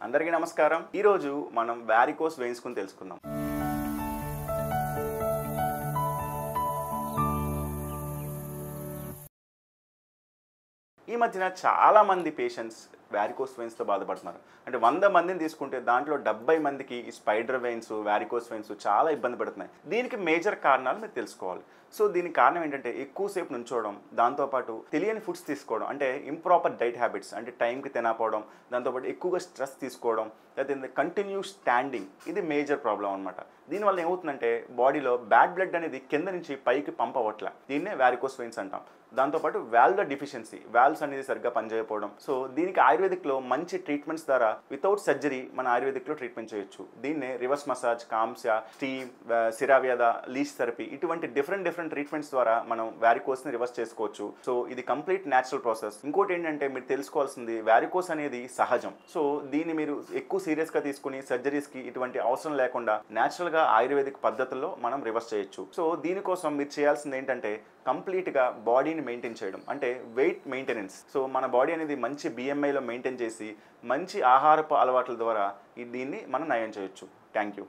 అందరికీ నమస్కారం. ఈరోజు మనం వారికోస్ వెయిన్స్ గురించి తెలుసుకుందాం. ఈ మధ్యన చాలా మంది పేషెంట్స్ వారికోస్ వెయిన్స్తో బాధపడుతున్నారు. అంటే 100 మందిని తీసుకుంటే దాంట్లో 70 మందికి ఈ స్పైడర్ వెయిన్స్, వారికోస్ వెయిన్స్ చాలా ఇబ్బంది పడుతున్నాయి. దీనికి మేజర్ కారణాలు మీరు తెలుసుకోవాలి. సో దీనికి కారణం ఏంటంటే ఎక్కువసేపు నుంచోవడం, దాంతోపాటు తెలియని ఫుడ్స్ తీసుకోవడం, అంటే ఇంప్రాపర్ డైట్ హ్యాబిట్స్, అంటే టైంకి తినకపోవడం, దాంతోపాటు ఎక్కువగా స్ట్రెస్ తీసుకోవడం, లేకపోతే కంటిన్యూస్ స్టాండింగ్, ఇది మేజర్ ప్రాబ్లం అనమాట. దీనివల్ల ఏమవుతుందంటే బాడీలో బ్యాడ్ బ్లడ్ అనేది కింద నుంచి పైకి పంప్ అవ్వట్ల. దీన్నే వారికోస్ వెయిన్స్ అంటాం. దాంతోపాటు వాల్వ్ డిఫిషియన్సీ, వాల్వ్స్ అనేది సరిగ్గా పనిచేయకపోవడం. సో దీనికి ఆయుర్వేదిక్లో మంచి ట్రీట్మెంట్స్ ద్వారా వితౌట్ సర్జరీ మన ఆయుర్వేదిక్లో ట్రీట్మెంట్ చేయొచ్చు. దీన్నే రివర్స్ మసాజ్, కాంస్య, స్టీమ్, సిరావ్యాధ, లీచ్ థెరపీ, ఇటువంటి డిఫరెంట్ ట్రీట్మెంట్స్ ద్వారా మనం వారికోస్ని రివర్స్ చేసుకోవచ్చు. సో ఇది కంప్లీట్ న్యాచురల్ ప్రాసెస్. ఇంకోటి ఏంటంటే మీరు తెలుసుకోవాల్సింది, వారికోస్ అనేది సహజం. సో దీన్ని మీరు ఎక్కువ సీరియస్గా తీసుకుని సర్జరీస్కి ఇటువంటి అవసరం లేకుండా న్యాచురల్గా ఆయుర్వేదిక్ పద్ధతుల్లో మనం రివర్స్ చేయొచ్చు. సో దీనికోసం మీరు చేయాల్సింది ఏంటంటే కంప్లీట్గా బాడీని మెయింటైన్ చేయడం, అంటే వెయిట్ మెయింటెనెన్స్. సో మన బాడీ అనేది మంచి BMIలో మెయింటైన్ చేసి మంచి ఆహారపు అలవాట్ల ద్వారా దీన్ని మనం నయం చేయొచ్చు. Thank you.